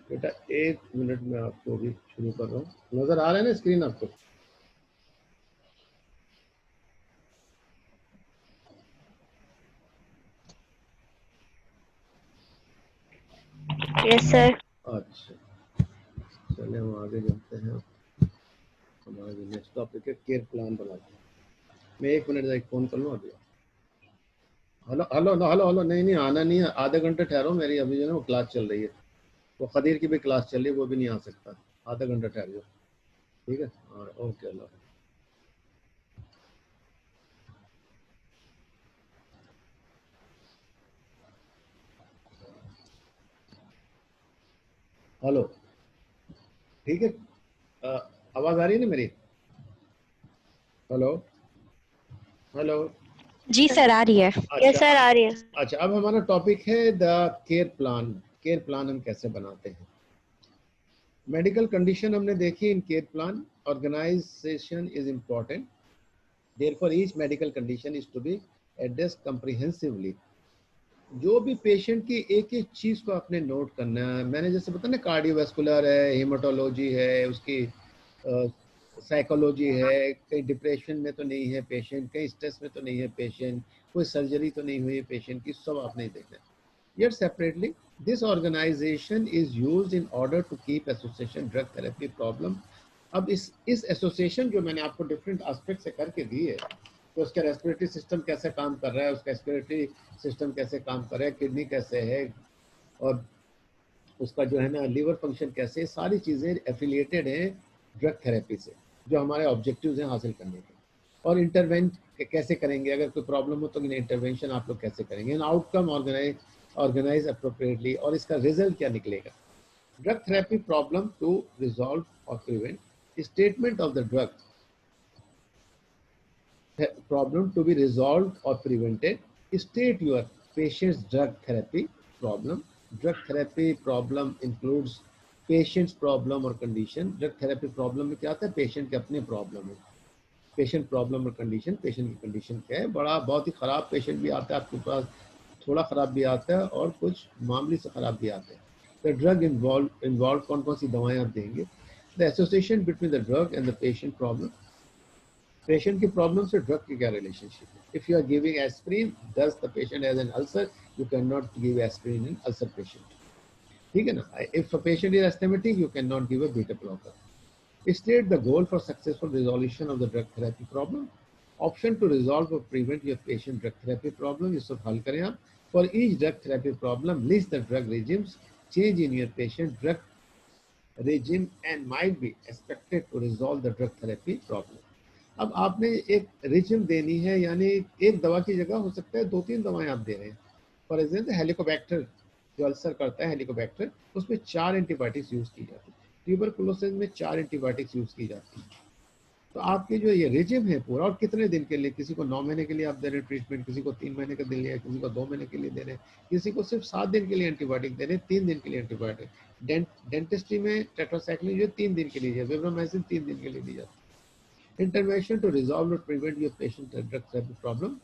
बेटा 1 मिनट में आपको अभी शुरू कर रहा हूँ। नजर आ रहा है ना स्क्रीन आपको? Yes sir. अच्छा, चलिए हम आगे चलते हैं। हमारा जो नेक्स्ट टॉपिक है केयर प्लान बनाते हैं। मैं 1 मिनट एक फोन कर लूँ अभी। हेलो हेलो हेलो हेलो, नहीं नहीं आना नहीं है, आधे घंटे ठहरो, मेरी अभी जो है ना वो क्लास चल रही है, वो खदीर की भी क्लास चल रही है, वो भी नहीं आ सकता, आधा घंटा ठहर जाओ, ठीक है? हाँ ओके, अल्लाह। हेलो, ठीक है? आवाज़ आ रही है ना मेरी? Hello hello. जी सर आ रही है। अच्छा यस सर आ रही है। अच्छा, अब हमारा टॉपिक है the care plan. Care plan हम कैसे बनाते हैं? मेडिकल कंडीशन हमने देखी in care plan. Organization is important, therefore each medical condition is to be addressed comprehensively. जो भी पेशेंट की एक एक चीज़ को आपने नोट करना है। मैंने जैसे बताया ना, कार्डियोवैस्कुलर है, हेमाटोलॉजी है, उसकी साइकोलॉजी है, कहीं डिप्रेशन में तो नहीं है पेशेंट, कहीं स्ट्रेस में तो नहीं है पेशेंट, कोई सर्जरी तो नहीं हुई है पेशेंट की, सब आपने देखना है। Yet separately, this organization is used in order to keep association drug therapy problem. अब इस एसोसिएशन जो मैंने आपको डिफरेंट एस्पेक्ट से करके दी है, तो उसका रेस्पिरेटरी सिस्टम कैसे काम कर रहा है, उसका रेस्पिरेटरी सिस्टम कैसे काम कर रहा है, किडनी कैसे है, और उसका जो है ना लीवर फंक्शन कैसे, सारी चीज़ें एफिलिएटेड हैं ड्रग थेरेपी से, जो हमारे ऑब्जेक्टिव्स हैं हासिल करने के। और इंटरवेंट कैसे करेंगे, अगर कोई प्रॉब्लम हो तो इंटरवेंशन आप लोग कैसे करेंगे, आउटकम ऑर्गेनाइज अप्रोप्रिएटली, और इसका रिजल्ट क्या निकलेगा। Drug therapy problem to resolve और prevent. Statement of the drug problem to be resolved or prevented. State your patient's drug therapy problem. Drug therapy problem includes patient's problem or condition. Drug therapy problem में क्या आता है? Patient के अपने problem है, patient problem और condition. Patient की condition क्या है? बड़ा बहुत ही ख़राब पेशेंट भी आता है आपके पास, थोड़ा ख़राब भी आता है, और कुछ मामूली से ख़राब भी आते हैं। तो ड्रग इन्वॉल्व कौन कौन सी दवाएं आप देंगे। The association between the drug and the patient problem. Patient की प्रॉब्लम से ड्रग की क्या रिलेशनशिप है। If you are giving aspirin, thus the patient has an ulcer, you can not give aspirin in ulcer patient, ठीक है ना? If a patient is asthmatic, you can not give a beta blocker. State the goal for successful resolution of the drug therapy problem. Option to resolve or prevent your patient drug therapy problem, ये सब हल करें आप। For each drug therapy problem, list the drug regimes change in your patient drug regime and might be expected to resolve the drug therapy problem. अब आपने एक regime देनी है, यानी एक दवा की जगह हो सकता है 2-3 दवाएं आप दे रहे हैं। फॉर एग्जाम्पल हेलिकोबैक्टर जो अल्सर करता है, हेलिकोबैक्टर, उसमें 4 एंटीबायोटिक्स यूज की जाती है। ट्यूबरकुलोसिस में 4 एंटीबायोटिक्स यूज की जाती है। तो आपके जो ये रिजिम है पूरा, और कितने दिन के लिए, किसी को 9 महीने के लिए आप दे रहे हैं ट्रीटमेंट, किसी को 3 महीने का दे रहे हैं, किसी को 2 महीने के लिए दे रहे हैं, किसी को सिर्फ 7 दिन के लिए एंटीबायोटिक दे रहे हैं, 3 दिन के लिए एंटीबायोटिक। डेंटिस्ट्री में टेट्रासाइक्लिन जो 3 दिन के लिए, विब्रोमाइसिन 3 दिन के लिए दी जाती है। इंटरवेंशन टू रिजॉल्व और prevent your patient drug therapy problem.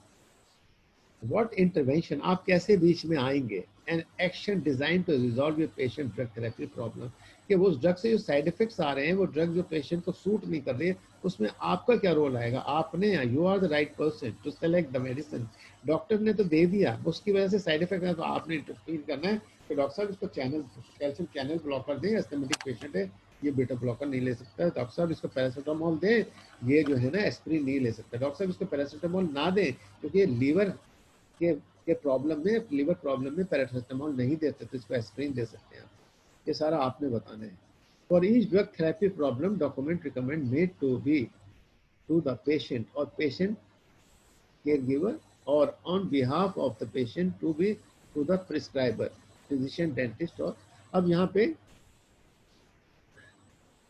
What intervention, आप कैसे बीच में आएंगे। An action design to resolve your patient drug therapy problem, कि वो ड्रग से जो साइड इफेक्ट्स आ रहे हैं, वो ड्रग जो पेशेंट को सूट नहीं कर रही है, उसमें आपका क्या रोल आएगा। आपने, you are the right person to select the medicine. Doctor ने तो दे दिया, उसकी वजह से साइड इफेक्ट है, तो आपने इंटरफील करना है कि डॉक्टर साहब इसको चैनल, कैल्शियम चैनल ब्लॉकर दें, एस्थेमेटिक पेशेंट है, ये बीटा ब्लॉकर नहीं ले सकता है। डॉक्टर साहब इसको पैरासीटामोल दें, ये जो है ना एस्प्रिन नहीं ले सकता। डॉक्टर साहब इसको पैरासीटामोल ना दें, क्योंकि ये लीवर के प्रॉब्लम में, लीवर प्रॉब्लम में पैरासिटामोल नहीं देते, तो इसको एस्प्रिन दे सकते हैं आप। ये सारा आपने बताना है। For each drug therapy problem, document recommend made to be to the patient और पेशेंट केयर गिवर, और on behalf of the patient to be to the prescriber, physician, dentist. और अब यहाँ पे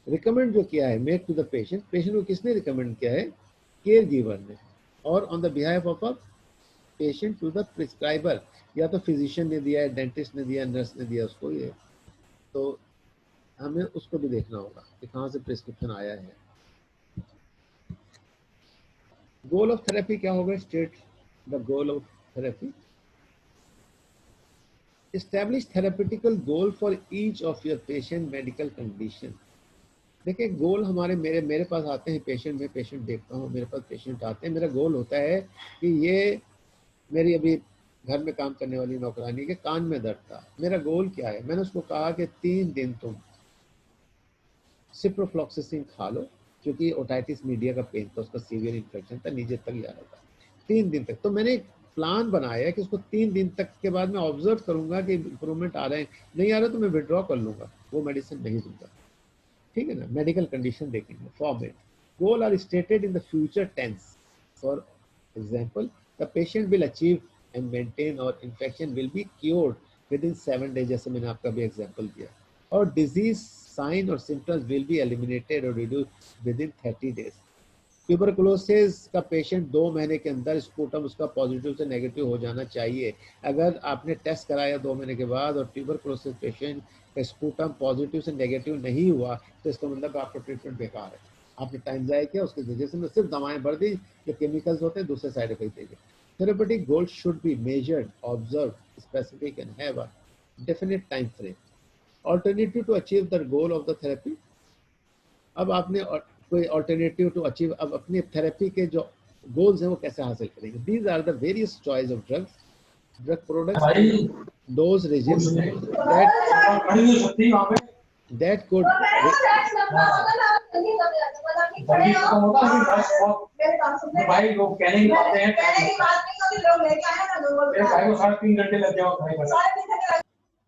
रिकमेंड जो किया है, made to the patient, patient को किसने रिकमेंड किया है? केयर गिवर ने। और on the behalf of a patient to the prescriber, या तो फिजिशियन ने दिया है, डेंटिस्ट ने दिया, नर्स ने दिया उसको। ये तो हमें उसको भी देखना होगा कि कहाँ से प्रिस्क्रिप्शन आया है। गोल ऑफ थेरेपी क्या होगा? State the goal of therapy. Establish therapeutical goal for each of your patient medical condition. देखिए गोल हमारे मेरे मेरे पास आते हैं पेशेंट, मैं पेशेंट देखता हूँ, मेरे पास पेशेंट आते हैं, मेरा गोल होता है कि ये मेरी अभी घर में काम करने वाली नौकरानी के कान में दर्द था, मेरा गोल क्या है, मैंने उसको कहा कि 3 दिन तुम सिप्रोफ्लॉक्सासिन खा लो, क्योंकि ओटाइटिस मीडिया का पेन था, उसका सीवियर इन्फेक्शन था, नीचे तक जा रहा था 3 दिन तक। तो मैंने एक प्लान बनाया कि उसको 3 दिन तक के बाद मैं ऑब्जर्व करूंगा कि इंप्रूवमेंट आ रहे हैं, नहीं आ रहा तो मैं विड्रॉ कर लूंगा, वो मेडिसिन नहीं दूंगा, ठीक है ना। मेडिकल कंडीशन देखेंगे, format goal are stated in the future tense. For example, the patient will achieve and maintain और infection will be cured within 7 days, जैसे मैंने आपका भी एग्जांपल दिया, और डिजीज साइन और सिम्टम्स विल बी एलिमिनेटेड और reduce within 30 days। Tuberculosis का पेशेंट 2 महीने के अंदर स्पूटम उसका पॉजिटिव से नेगेटिव हो जाना चाहिए। अगर आपने टेस्ट कराया 2 महीने के बाद और ट्यूबरकुलोसिस पेशेंट का स्पूटम पॉजिटिव से नेगेटिव नहीं हुआ, तो इसका मतलब आपका ट्रीटमेंट बेकार है, आपने टाइम ज़ाया किया, उसकी वजह से सिर्फ दवाएं भर दी, जो केमिकल्स होते हैं दूसरे साइड इफेक्ट देंगे। Therapeutic goal should be measured, observe, specific and have a definite time frame. Alternative to achieve the goal of the therapy. अब आपने कोई ऑल्टरनेटिव टू अचीव, अब अपनी थेरेपी के जो गोल्स हैं वो कैसे हासिल करेंगे। These are the various choice of drugs, drug products and dose regimes that could भाई लोग कहने की बातें हैं, कहने की बात नहीं होती, लोग लेके आए ना, लोग मेरे भाई को 3.5 घंटे लग जाओ भाई।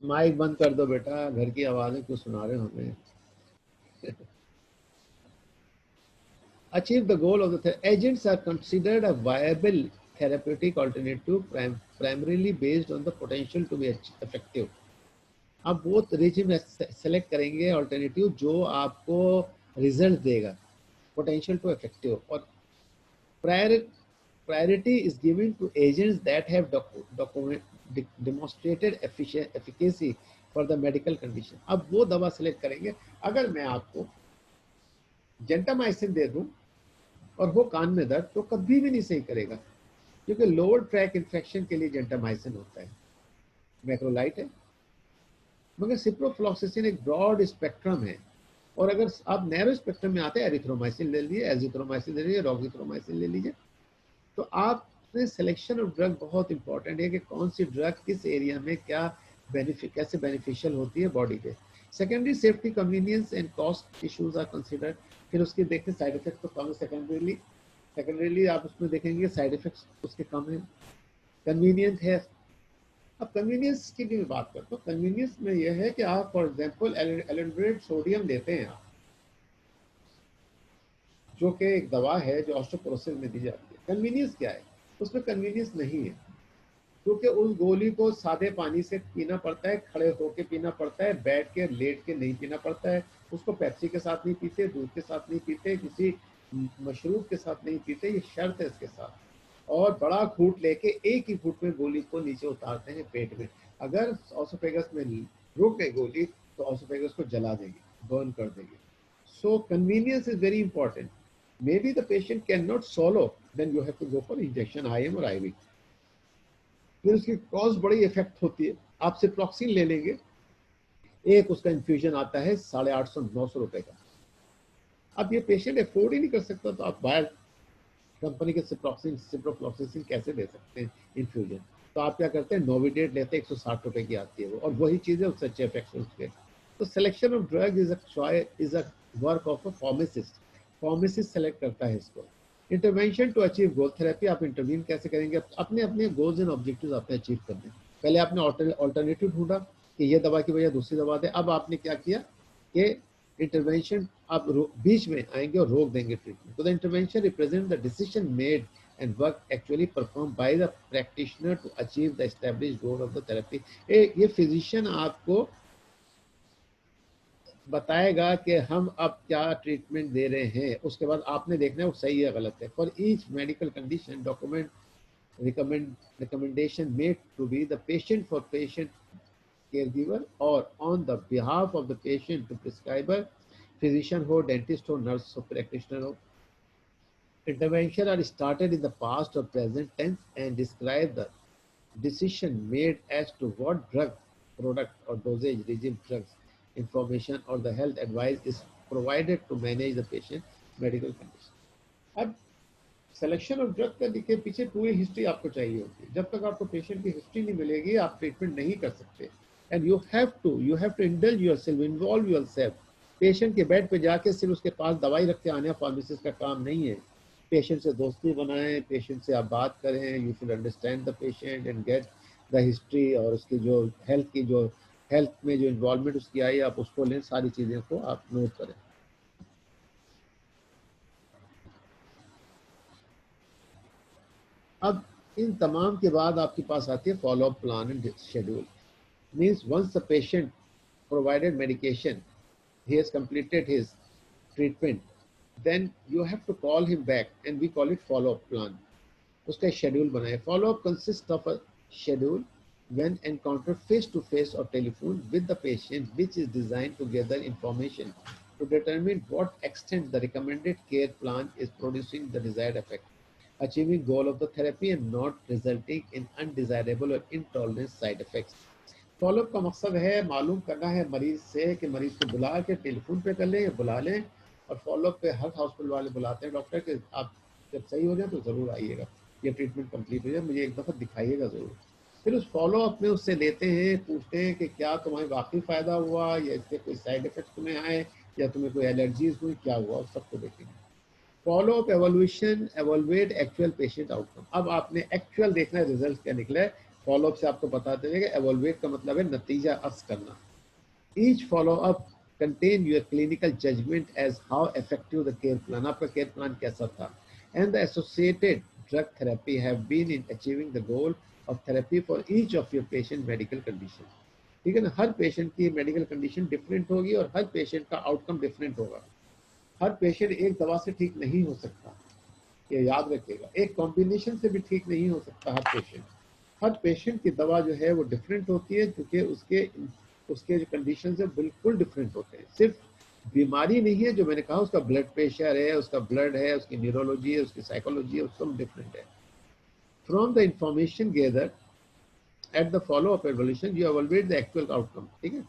माइक बंद कर दो बेटा, घर की आवाजें क्यों सुना रहे हो हमें। Achieve the goal of the agents are considered a viable therapeutic alternative primarily based on the potential to be effective। आप वो रेजिम सेलेक्ट करेंगे ऑल्टरनेटिव जो आपको रिजल्ट देगा, पोटेंशियल टू इफेक्टिव, और priority is given to agents that have demonstrated efficacy for the medical condition. अब वो दवा सेलेक्ट करेंगे। अगर मैं आपको जेंटामाइसिन दे दूं और वो कान में दर्द, तो कभी भी नहीं सही करेगा, क्योंकि लोअर ट्रैक इन्फेक्शन के लिए जेंटामाइसिन होता है, मैक्रोलाइट है, मगर सिप्रोफ्लॉक्सासिन एक ब्रॉड स्पेक्ट्रम है। और अगर आप नैरो स्पेक्ट्रम में आते हैं, एरिथ्रोमाइसिन ले लीजिए, एजिथ्रोमाइसिन ले लीजिए, रॉक्सिथ्रोमाइसिन ले लीजिए। तो आपने सिलेक्शन ऑफ ड्रग बहुत इंपॉर्टेंट है कि कौन सी ड्रग किस एरिया में क्या कैसे बेनिफिशियल होती है बॉडी पे। Secondary safety, convenience and cost issues are considered. फिर उसके देखते साइड इफेक्ट तो कम है, सेकेंडरीली आप उसमें देखेंगे साइड इफेक्ट्स उसके कम है, कन्वीनियंट है। अब कन्वीनियंस की भी बात करता हूँ। कन्वीनियंस में यह है कि आप फॉर एग्जांपल एल्यूमिनेट सोडियम लेते हैं आप, जो कि एक दवा है जो ऑस्टियोपोरोसिस में दी जाती है। कन्वीनियंस क्या है, उसमें कन्वीनियंस नहीं है, क्योंकि उस गोली को सादे पानी से पीना पड़ता है, खड़े होके पीना पड़ता है, बैठ के लेट के नहीं पीना पड़ता है। उसको पेप्सी के साथ नहीं पीते, दूध के साथ नहीं पीते, किसी मशरूब के साथ नहीं पीते, ये शर्त है इसके साथ। और बड़ा घूंट लेके एक ही घूंट में गोली को नीचे उतारते हैं पेट में। अगर ऑसोफेगस में रुक गई गोली तो ऑसोफेगस को जला देगी, बर्न कर देगी। So convenience is very important. Maybe the patient can not swallow, then you have to go for injection, IM और IV। फिर उसकी कॉस्ट बड़ी इफेक्ट होती है। आप सिप्रोक्सिन ले लेंगे, एक उसका इन्फ्यूजन आता है 850-900 रुपए का। अब ये पेशेंट अफोर्ड ही नहीं कर सकता, तो आप बाहर कंपनी के सिप्रोफ्लॉक्सासिन कैसे दे सकते हैं इन्फ्यूजन। तो आप क्या करते हैं, नोविडेट लेते हैं, 160 रुपए की आती है वो, और वही चीज़ है, उससे अच्छे इफेक्ट उसके। तो selection of drug is a work of a pharmacist. Pharmacist select करता है इसको। Intervention to achieve goal therapy, आप इंटरवीन कैसे करेंगे, अपने अपने गोल्स एंड ऑब्जेक्टिव्स आपने अचीव करने। पहले आपने ऑल्टरनेटिव ढूंढा कि ये दवा की बजाय दूसरी दवा दे। अब आपने क्या किया कि इंटरवेंशन, आप बीच में आएंगे और रोक देंगे ट्रीटमेंट। तो the intervention represent the decision made and work actually perform by the practitioner to achieve the established goal of the therapy. ये फिजिशियन आपको बताएगा कि हम अब क्या ट्रीटमेंट दे रहे हैं, उसके बाद आपने देखना है वो सही है गलत है। For each medical condition document recommendation made to be the patient for patient caregiver or on the behalf of the patient to prescriber, physician हो, dentist हो, nurse हो, practitioner हो। Intervention are started in the past or present tense and describe the decision made as to what drug product or dosage regime drugs information or the health advice is provided to manage the patient medical condition. अब selection of drug करने के पीछे पूरी history आपको चाहिए होती है. जब तक आपको पेशेंट की हिस्ट्री नहीं मिलेगी आप ट्रीटमेंट नहीं कर सकते. And you have to indulge yourself, involve yourself. Patient के बेड पे जाके सिर्फ उसके पास दवाई रख के आने फार्मासिस्ट का काम नहीं है. पेशेंट से दोस्ती बनाएं, पेशेंट से आप बात करें, you should understand the patient and get the history और उसकी जो हेल्थ में जो इन्वॉल्वमेंट उसकी आई आप उसको लें, सारी चीज़ें को आप नोट करें. अब इन तमाम के बाद आपके पास आती है follow up plan and schedule. Means once the patient provided medication, he has completed his treatment, then you have to call him back and we call it follow up plan. उसका शेड्यूल बनाए. Follow up consists of a schedule when encountered face to face or telephone with the patient, which is designed to gather information to determine what extent the recommended care plan is producing the desired effect, achieving goal of the therapy and not resulting in undesirable or intolerant side effects. Follow up का मकसद है मालूम करना है मरीज से कि मरीज को बुला के टेलीफोन पे कर लें या बुला लें. और फॉलोअप पे हर हॉस्पिटल वाले बुलाते हैं डॉक्टर कि आप जब सही हो जाए तो ज़रूर आइएगा, ये ट्रीटमेंट कंप्लीट हो जाए, मुझे एक दफ़ा दिखाइएगा ज़रूर. फिर उस फॉलोअप में उससे लेते हैं, पूछते हैं कि क्या तुम्हें वाकई फ़ायदा हुआ या इससे कोई साइड इफेक्ट तुम्हें आए या तुम्हें कोई एलर्जीज हुई, क्या हुआ, उस सबको देखेंगे. Follow up evolution, evaluate actual patient outcome. अब आपने एक्चुअल देखना है रिजल्ट क्या निकला है. फॉलोअप से आपको बताते हैं कि एवोलुएट का मतलब है नतीजा अक्स करना. Each follow up contain your clinical judgement as how effective the care plan, आपका केयर प्लान कैसा था, and the associated drug therapy have been in achieving the goal of therapy for each of your patient medical condition. ठीक है ना. हर patient की medical condition different होगी और हर पेशेंट का आउटकम डिफरेंट होगा. हर पेशेंट एक दवा से ठीक नहीं हो सकता, ये याद रखिएगा. एक कॉम्बिनेशन से भी ठीक नहीं हो सकता हर पेशेंट. हर पेशेंट की दवा जो है वो डिफरेंट होती है क्योंकि उसके जो कंडीशन है बिल्कुल डिफरेंट होते हैं. सिर्फ बीमारी नहीं है जो मैंने कहा, उसका ब्लड प्रेशर है, उसका ब्लड है, उसकी न्यूरोलॉजी है, उसकी साइकोलॉजी है, वो सब डिफरेंट है. From the information gather at the follow up evolution you evaluate the actual outcome. ठीक है.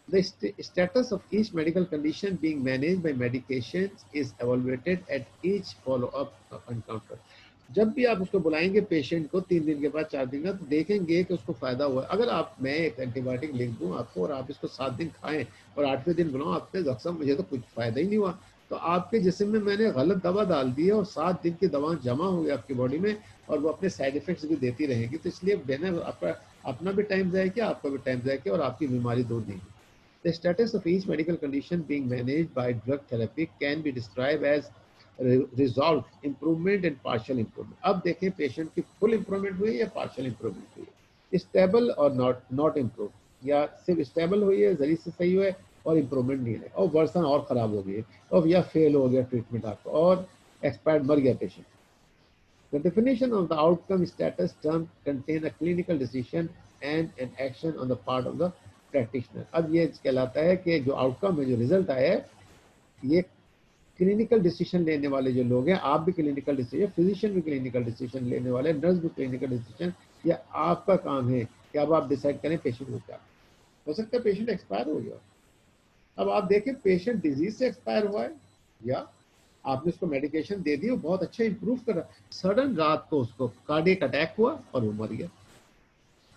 The status of each medical condition being managed by medications is evaluated at each follow-up encounter. जब भी आप उसको बुलाएंगे patient को 3 दिन के बाद 4 दिन का, तो देखेंगे कि उसको फायदा हुआ. अगर मैं एक एंटीबायोटिक लिख दूं आपको और आप इसको 7 दिन खाएं और 8वें दिन बुलाऊं आपके जख्म मुझे तो कुछ फायदा ही नहीं हुआ, तो आपके जिस्म में मैंने गलत दवा डाल दी है और 7 दिन की दवा जमा हो गई आपकी बॉडी में और वो अपने साइड इफेक्ट्स भी देती रहेगी. तो इसलिए देना आपका अपना भी टाइम जाए किया, आपका भी टाइम जाए किया और आपकी बीमारी दूर नहीं. The status of each medical condition being managed by drug therapy can be described as resolved, improvement and partial improvement. अब देखें पेशेंट की फुल इंप्रूवमेंट हुई या पार्शियल इंप्रूवमेंट हुई, स्टेबल और नॉट इम्प्रूव, या सिर्फ स्टेबल हुई है जरी से सही हुआ है और इम्प्रूवमेंट नहीं है और वर्सन और ख़राब हो गई है और या फेल हो गया ट्रीटमेंट आपका और एक्सपायर्ड मर गया patient. The definition of the outcome status term contain a clinical decision and an action on the part of the practitioner. अब ये कहलाता है कि जो आउटकम है, जो रिजल्ट आया है, ये क्लिनिकल डिसीजन लेने वाले जो लोग हैं, आप भी क्लिनिकल डिसीजन, फिजिशियन भी क्लिनिकल डिसीजन लेने वाले, नर्स भी क्लिनिकल डिसीजन, या आपका काम है कि अब आप डिसाइड करें पेशेंट को क्या. हो सकता है पेशेंट एक्सपायर हो गया. अब आप देखें पेशेंट डिजीज से एक्सपायर हुआ है या आपने उसको मेडिकेशन दे दी, वो बहुत अच्छा इंप्रूव कर रहा, सडन रात को उसको कार्डियक अटैक हुआ और वो मर गया.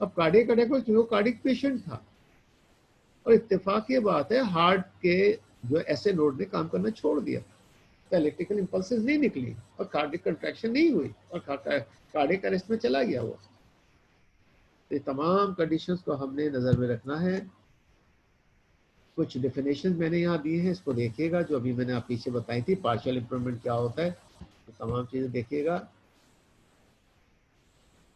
अब कार्डियक अटैक हुआ क्योंकि वो कार्डियक पेशेंट था और इत्तेफाक की बात है हार्ट के जो ऐसे नोड ने काम करना छोड़ दिया, तो इलेक्ट्रिकल इंपल्सेस नहीं निकली और कार्डियक कंट्रैक्शन नहीं हुई और कार्डियक अरेस्ट में चला गया वो. ये तमाम कंडीशंस को हमने नज़र में रखना है. कुछ डेफिनेशन मैंने यहाँ दी हैं, इसको देखिएगा, जो अभी मैंने आप पीछे बताई थी. पार्शियल इंप्रूवमेंट क्या होता है, तो तमाम चीज़ें देखिएगा.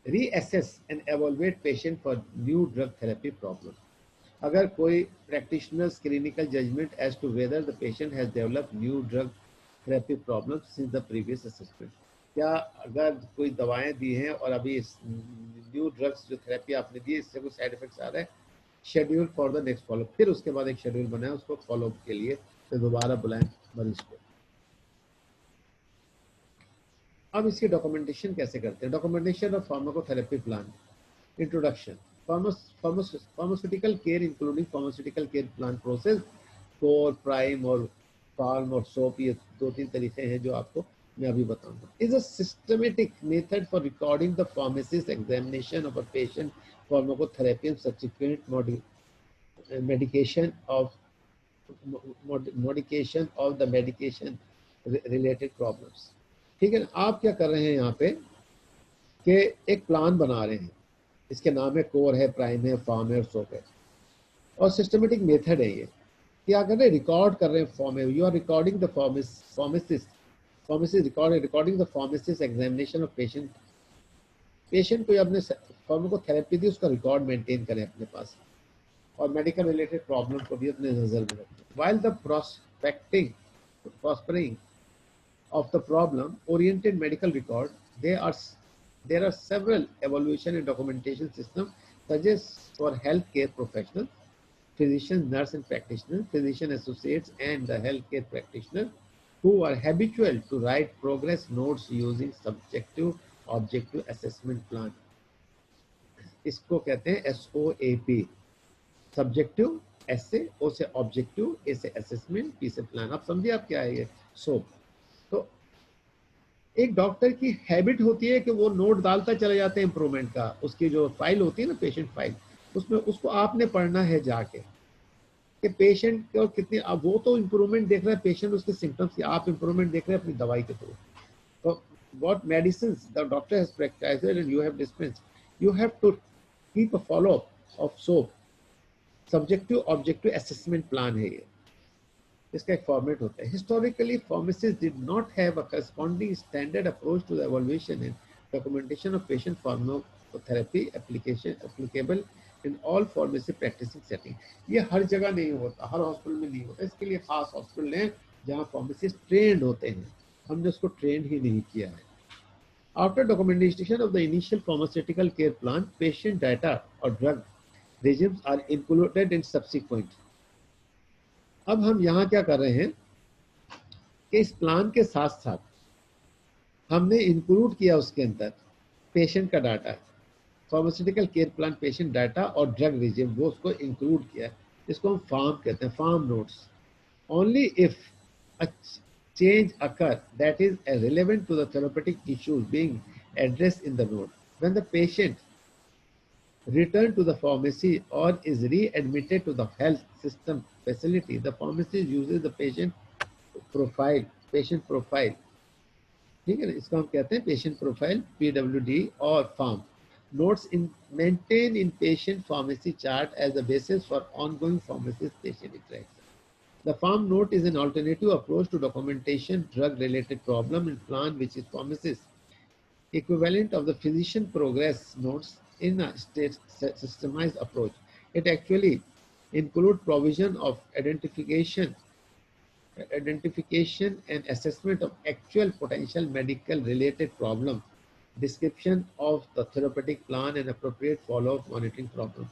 Reassess and evaluate patient for new drug therapy problem. अगर कोई practitioners clinical judgement as to whether the patient has developed new drug therapy problem since the previous assessment. क्या अगर कोई दवाएं दी हैं और अभी न्यू ड्रग्स जो थेरेपी आपने दी इससे कोई साइड इफेक्ट्स आ रहा है, schedule for the next follow. फिर उसके बाद एक शेड्यूल बनाए उसको फॉलो के लिए, तो दोबारा बुलाएं मरीज को. अब इसकी डॉक्यूमेंटेशन कैसे करते हैं. Documentation of pharmacotherapy plan. Introduction. Pharmaceutical care including pharmaceutical care plan process, core, prime और farm और soap, ये 2-3 तरीके हैं जो आपको मैं अभी बताऊंगा. Is a systematic method for recording the pharmacist examination of a patient, pharmacotherapy and subsequent medication of the medication related problems. ठीक है ना. आप क्या कर रहे हैं यहाँ पे कि एक प्लान बना रहे हैं, इसके नाम है कोर है, प्राइम है, फार्म है और सोप है, और सिस्टमेटिक मेथड है ये. क्या कर रहे हैं, रिकॉर्ड कर रहे हैं फॉर्म में. You are recording the pharmacist recording the pharmacist examination of patient. Patient को अपने फार्माकोथेरेपी दी, उसका रिकॉर्ड मेंटेन करें अपने पास, और मेडिकल रिलेटेड प्रॉब्लम को भी अपने नजर में रखें. While the prospering of the problem oriented medical record, there are several evaluation and documentation systems such as for healthcare professionals, physicians, nurse and practitioners, physician associates and the healthcare practitioners who are habitual to write progress notes using subjective objective assessment plan. इसको कहते हैं SOAP, subjective, S से, ओ से objective, ए से assessment, P से plan. आप समझिए आप क्या है ये सोप. तो एक डॉक्टर की हैबिट होती है कि वो नोट डालता चले जाते हैं इंप्रूवमेंट का. उसकी जो फाइल होती है ना, पेशेंट फाइल, उसमें उसको आपने पढ़ना है जाके कि पेशेंट को कितनी, अब वो तो इंप्रूवमेंट देख रहा है पेशेंट, उसके सिम्टम्स की, आप इंप्रूवमेंट देख रहे हैं अपनी दवाई के थ्रू. तो what medicines the doctor has prescribed and you have dispensed, you have to keep a follow up of SOAP, subjective objective assessment plan है ये. इसका एक फॉर्मेट होता है. Historically pharmacist did not have a corresponding standard approach to the evaluation and documentation of patient pharmacotherapy applicable in all pharmacy practicing setting. ये हर जगह नहीं होता, हर हॉस्पिटल में नहीं होता. इसके लिए खास हॉस्पिटल हैं जहाँ फार्मासिस्ट ट्रेंड होते हैं. हमने उसको ट्रेंड ही नहीं किया है. After documentation of the initial pharmaceutical care plan, patient data और drug regimes are included in subsequent. अब हम यहाँ क्या कर रहे हैं कि इस प्लान के साथ साथ हमने इंक्लूड किया उसके अंदर पेशेंट का data, pharmaceutical care plan patient data और ड्रग रिजिम, वो उसको इंक्लूड किया. इसको हम फार्म कहते हैं, farm notes. Only if a change occur that is relevant to the therapeutic issues being addressed in the note, when the patient return to the pharmacy or is readmitted to the health system facility, the pharmacist uses the patient profile. ठीक है ना, इसको हम कहते हैं patient profile, PWD और farm notes in maintain in patient pharmacy chart as a basis for ongoing pharmacist patient interaction. The farm note is an alternative approach to documentation drug related problem and plan which is pharmacist equivalent of the physician progress notes in a state systemized approach. It actually includes provision of identification and assessment of actual potential medical related problem, description of the therapeutic plan and appropriate follow-up monitoring problem.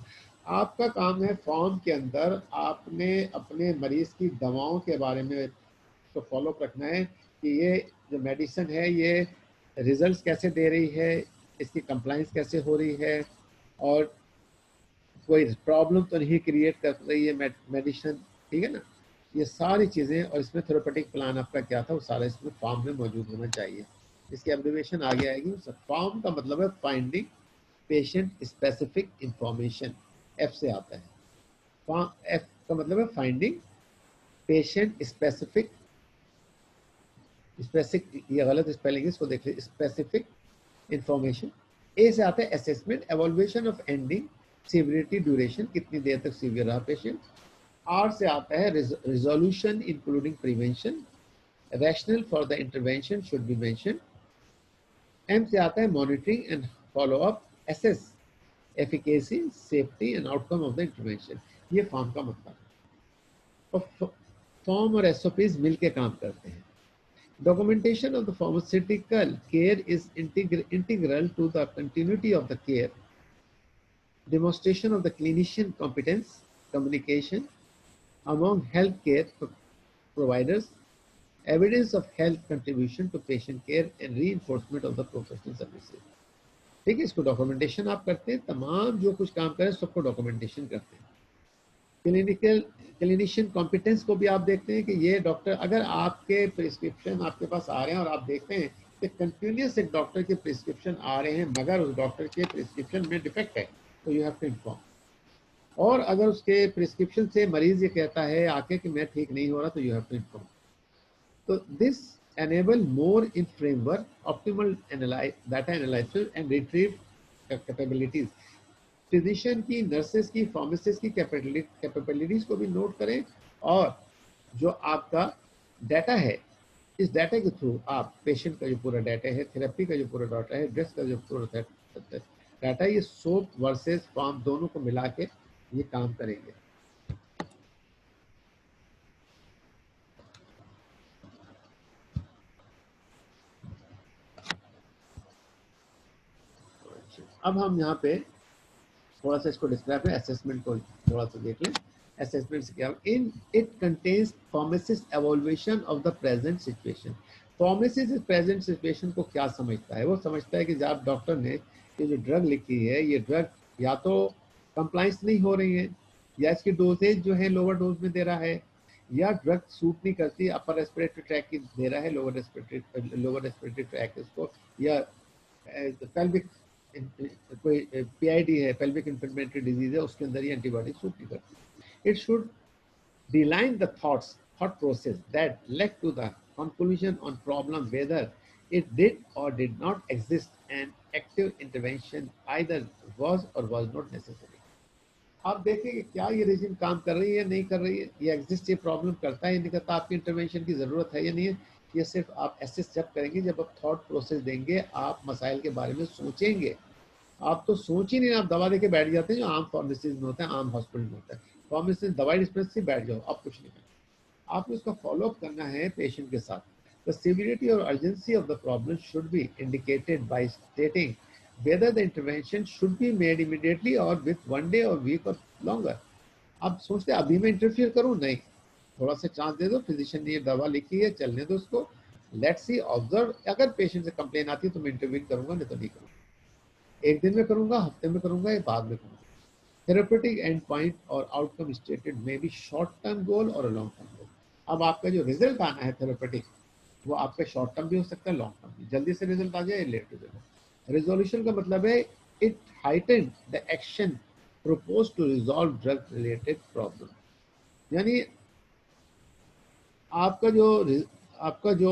आपका काम है form के अंदर आपने अपने मरीज की दवाओं के बारे में तो फॉलो रखना है कि ये जो मेडिसिन है ये रिजल्ट्स कैसे दे रही है, इसकी कंप्लाइंस कैसे हो रही है, और कोई प्रॉब्लम तो नहीं क्रिएट कर रही है मेडिसिन. ठीक है ना, ये सारी चीज़ें. और इसमें थेरेपेटिक प्लान आपका क्या था वो सारा इसमें फॉर्म में मौजूद होना चाहिए. इसकी एब्रिविएशन आगे आएगी. फॉर्म का मतलब है finding patient specific information, F से आता है. एफ का मतलब है फाइंडिंग पेशेंट स्पेसिफिक, ये गलत स्पेलिंग है, इसको देख लीजिए, स्पेसिफिक इंफॉर्मेशन. ए से आता है assessment, evolution of ending, severity, duration, कितनी देर तक सीवियर रहा पेशेंट. आर से आता है resolution including prevention, rational for the intervention should be mention. M से आता है monitoring and follow up, assess efficacy, safety and outcome of the intervention. ये फॉर्म का मतलब है. और फॉर्म और एसओपीज मिलके काम करते हैं. Documentation of the pharmaceutical care is integral to the continuity of the care. Demonstration of the clinician competence, communication among healthcare providers, evidence of health contribution to patient care, and reinforcement of the professional services. ठीक है, इसको documentation आप करते हैं, तमाम जो कुछ काम करें सबको डॉक्यूमेंटेशन करते हैं। क्लिनिशियन कॉम्पिटेंस को भी आप देखते हैं कि ये डॉक्टर, अगर आपके प्रिस्क्रिप्शन आपके पास आ रहे हैं और आप देखते हैं कि कंटिन्यूस एक डॉक्टर के प्रिस्क्रिप्शन आ रहे हैं मगर उस डॉक्टर के प्रिस्क्रिप्शन में डिफेक्ट है, तो यू हैव टू इन्फॉर्म। और अगर उसके प्रिस्क्रिप्शन से मरीज ये कहता है आके कि मैं ठीक नहीं हो रहा, तो यू हैव टू इन्फॉर्म। तो this enable more in framework, optimal data analysis and retrieve capabilities। Physician की, नर्सेस की, फार्मासिस्ट की कैपेबिलिटीज को भी नोट करें, और जो आपका डाटा है, इस डाटा के थ्रू आप पेशेंट का जो पूरा डाटा है, थेरेपी का जो पूरा डाटा है, ड्रग्स का जो पूरा डाटा, ये सोप वर्सेस फार्म दोनों को मिला के ये काम करेंगे। अब हम यहाँ पे थोड़ा सा इसको डिस्क्राइब करें, असेसमेंट को थोड़ा सा देख लें। असेसमेंट से क्या, in it contains pharmacist evolution of the present situation. Pharmacist इस प्रेजेंट सिचुएशन को क्या समझता है? वो समझता है कि जब डॉक्टर ने ये जो ड्रग लिखी है, ये ड्रग या तो कंप्लाइंस नहीं हो रही है, या इसकी डोजेज जो है लोअर डोज में दे रहा है, या ड्रग सूट नहीं करती, अपर रेस्पिरेटरी ट्रैक की दे रहा है, लोअर रेस्पिरेटरी ट्रैक इसको, या पेल्विक कोई पीआईडी है, पेल्विक इन्फ्लेमेटरी डिजीज है, उसके अंदर ये एंटीबॉडी सूट नहीं करती। It should delineate the thought process that led to the conclusion on problem, whether it did or did not exist, and active intervention either was or was not necessary। आप देखें कि क्या ये reason काम कर रही है, नहीं कर रही है, ये एग्जिस्ट, ये प्रॉब्लम करता है, नहीं करता, आपकी इंटरवेंशन की ज़रूरत है या नहीं है। ये सिर्फ आप एसेस जब करेंगे, जब आप थॉट प्रोसेस देंगे, आप मसाइल के बारे में सोचेंगे। आप तो सोच ही नहीं, आप दवा देके बैठ जाते हैं, जो आम फार्मेसीज में होता है, आम हॉस्पिटल में होता है। फार्मेसी दवाई डिस्पेंस से बैठ जाओ, आप कुछ नहीं करना, आपको इसका फॉलोअप करना है पेशेंट के साथ। द सिवियरिटी और urgency of the problem should be indicated by स्टेटिंग whether the intervention should be made immediately or with 1 day or week or longer। आप सोचते अभी मैं इंटरफियर करूं, नहीं, थोड़ा सा चांस दे दो, फिजिशियन ने ये दवा लिखी है, चलने दो उसको, लेट्स सी, ऑब्जर्व। अगर पेशेंट से कंप्लेन आती है तो मैं इंटरव्यू करूंगा, नहीं तो नहीं करूंगा। एक दिन में करूंगा, हफ्ते में करूंगा, या बाद में करूंगा। थेरेपेटिक एंड पॉइंट और आउटकम स्टेटेड में भी शॉर्ट टर्म गोल और लॉन्ग टर्म गोल। अब आपका जो रिजल्ट आना है थेरेपेटिक, वो आपका शॉर्ट टर्म भी हो सकता है, लॉन्ग टर्म भी, जल्दी से रिजल्ट आ जाए, लेट रिजल्ट। रेजोल्यूशन का मतलब है it heighten the action propose to resolve drug related problem. यानी आपका जो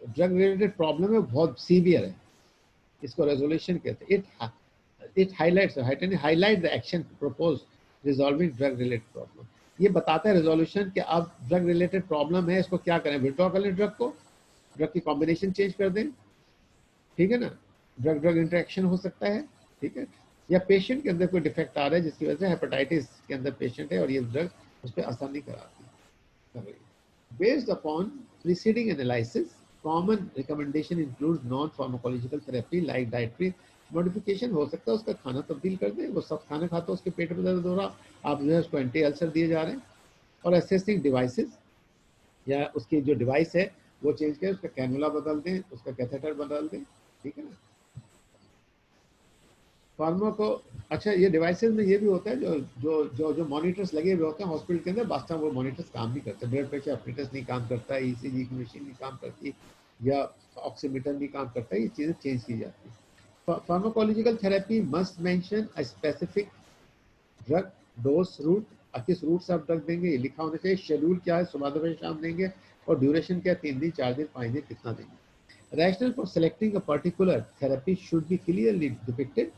ड्रग रिलेटेड प्रॉब्लम है बहुत सीवियर है, इसको रेजोल्यूशन कहते हैं। It highlight the action propose resolving drug related problem. ये बताता है रेजोल्यूशन कि अब ड्रग रिलेटेड प्रॉब्लम है, इसको क्या करें, विड्रॉ कर लें ड्रग को, ड्रग की कॉम्बिनेशन चेंज कर दें, ठीक है ना, ड्रग इंटरेक्शन हो सकता है, ठीक है, या पेशेंट के अंदर कोई डिफेक्ट आ रहा है जिसकी वजह से हेपेटाइटिस के अंदर पेशेंट है और ये ड्रग उस पर असर नहीं कराती। Based upon preceding analysis, common recommendation include non pharmacological therapy like dietary modification. हो सकता है उसका खाना तब्दील कर दें, वो सब खाना खाता है, उसके पेट में दर्द हो रहा, आप जो है उसको एंटी अल्सर दिए जा रहे हैं। और असेसिंग डिवाइसेस, या उसकी जो डिवाइस है वो चेंज करें, उसका कैनुला बदल दें, उसका कैथेटर बदल दें, ठीक है ना। फार्मा को, अच्छा, ये डिवाइसेस में ये भी होता है, जो जो जो जो मॉनिटर्स लगे हुए होते हैं हॉस्पिटल के अंदर, वास्तव में वो मॉनिटर्स काम नहीं करते, ब्लड प्रेशर ऑपरेटर्स नहीं काम करता, ईसीजी की मशीन नहीं काम करती, या ऑक्सीमीटर नहीं काम करता, ये चीज़ें चेंज की जाती है। Pharmacological therapy must mention a specific drug dose route, किस रूट से आप ड्रग देंगे ये लिखा होना चाहिए, शेड्यूल क्या है, सुबह दोपहर शाम देंगे, और ड्यूरेशन क्या है, 3 दिन 4 दिन 5 दिन कितना देंगे। Rational for selecting a particular therapy should be clearly depicted.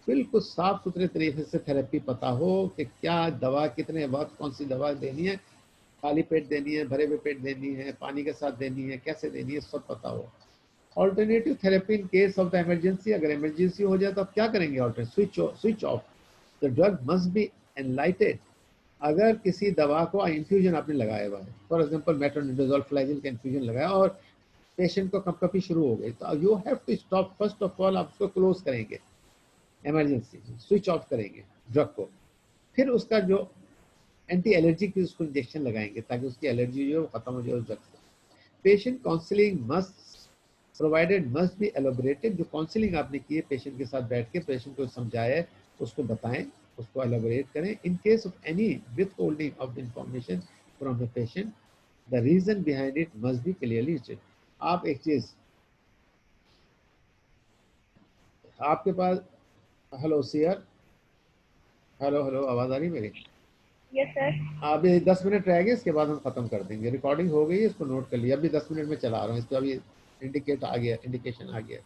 बिल्कुल साफ सुथरे तरीके से थेरेपी पता हो कि क्या दवा कितने वक्त कौन सी दवा देनी है, खाली पेट देनी है, भरे हुए पेट देनी है, पानी के साथ देनी है, कैसे देनी है, सब पता हो। Alternative therapy in case of the emergency, अगर इमरजेंसी हो जाए तो आप क्या करेंगे, alternate switch off the drug must be एनलाइटेड। अगर किसी दवा को इन्फ्यूजन आपने लगाया हुआ है, फॉर एग्जांपल मेट्रोनिडाजोल फ्लाइजिल का इन्फ्यूजन लगाया और पेशेंट को कंपकपी शुरू हो गई, तो you have to stop. First of all आप उसको क्लोज करेंगे, इमरजेंसी स्विच ऑफ करेंगे ड्रग को, फिर उसका जो एंटी एलर्जी की उसको इंजेक्शन लगाएंगे ताकि उसकी एलर्जी जो है वो खत्म हो जाए उस ड्रग से। Patient counselling must provided must be elaborated. जो काउंसलिंग आपने की है पेशेंट के साथ बैठ के पेशेंट को समझाया है उसको बताएं, उसको एलोबरेट करें। In case of any withholding of the information from the patient, the reason behind it must be clearly stated. आप एक चीज, आपके पास, हेलो सीआर, हेलो हेलो, आवाज आ रही मेरी? Yes sir. अभी 10 मिनट रह गए, इसके बाद हम खत्म कर देंगे। रिकॉर्डिंग हो गई है, इसको नोट कर लिया। अभी 10 मिनट में चला रहा हूँ इसको, अभी इंडिकेट आ गया, इंडिकेशन आ गया।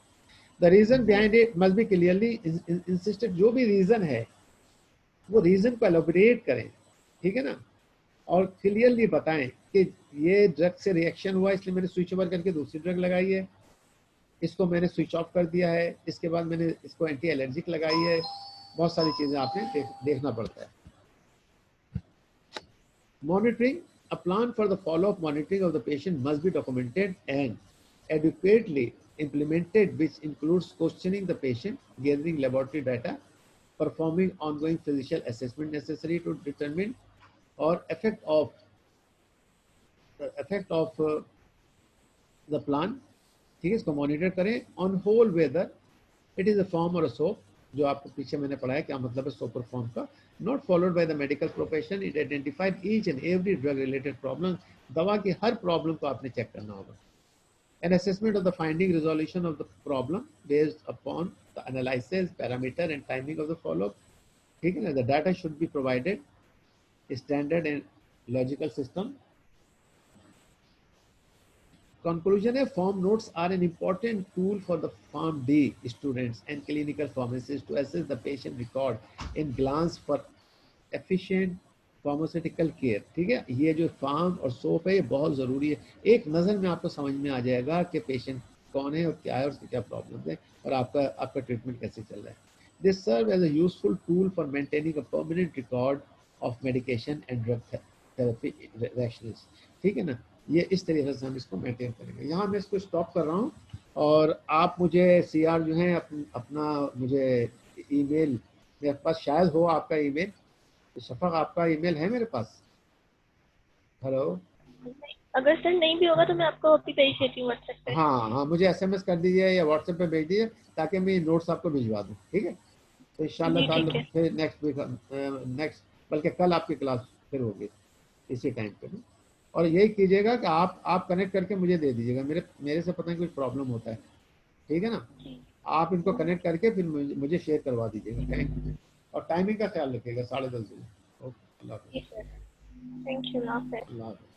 The reason behind it must be clearly insisted. जो भी रीजन है वो रीजन को एलोबरेट करें, ठीक है ना, और क्लियरली बताएं कि ये ड्रग से रिएक्शन हुआ इसलिए मैंने स्विच ओवर करके दूसरी ड्रग लगाई है, इसको मैंने स्विच ऑफ कर दिया है, इसके बाद मैंने इसको एंटी एलर्जिक लगाई है। बहुत सारी चीजें आपने देखना पड़ता है। Monitoring, a plan for the follow-up monitoring of the patient must be documented and adequately implemented, which includes questioning the patient, gathering laboratory data, performing ongoing physical assessment necessary to determine or effect of the plan। ठीक है, इसको monitor करें। On whole whether it is a form और a soap, जो आपको पीछे मैंने पढ़ाया क्या मतलब है सोपर फॉर्म का। Not followed by the medical profession, it identified each and every drug related problem. दवा की हर प्रॉब्लम को आपने चेक करना होगा। An assessment of the finding resolution of the problem based upon the analysis parameter and timing of the follow up. ठीक है ना, the data should be provided standard and logical system. Conclusion है, form notes are an important tool for the Pharm D students and clinical pharmacists to assess the patient record in glance for efficient pharmaceutical care। ठीक है, ये जो farm और soap है ये बहुत ज़रूरी है। एक नज़र में आपको समझ में आ जाएगा कि पेशेंट कौन है और क्या है और उसकी क्या प्रॉब्लम है और आपका ट्रीटमेंट कैसे चल रहा है। This serve as a useful tool for maintaining a permanent record of medication and drug therapy reactions. ठीक है ना, ये इस तरीके से हम इसको मेंटेन करेंगे। यहाँ मैं इसको स्टॉप कर रहा हूँ और आप मुझे सीआर जो है अपना मुझे ईमेल, मेरे पास शायद हो आपका ईमेल, शफक आपका ईमेल है मेरे पास? हेलो, अगर सर नहीं भी होगा तो मैं आपको अभी भेज देती हूँ व्हाट्सएप पे। हाँ हाँ, मुझे एसएमएस कर दीजिए या व्हाट्सएप पे भेज दीजिए ताकि मैं नोट्स आपको भिजवा दूँ। ठीक है, तो इंशाल्लाह जी ताला ठीक है। फिर नेक्स्ट वीक, नेक्स्ट बल्कि कल आपकी क्लास फिर होगी इसी टाइम पे ना। और यही कीजिएगा कि आप कनेक्ट करके मुझे दे दीजिएगा, मेरे से पता नहीं कुछ प्रॉब्लम होता है। ठीक है ना, जी आप इनको कनेक्ट करके फिर मुझे शेयर करवा दीजिएगा। थैंक यू, और टाइमिंग का ख्याल रखिएगा 10:30 बजे। ओके, अल्लाह जी हाफ़िज़। सर। Thank you. अल्लाह हाफ़िज़।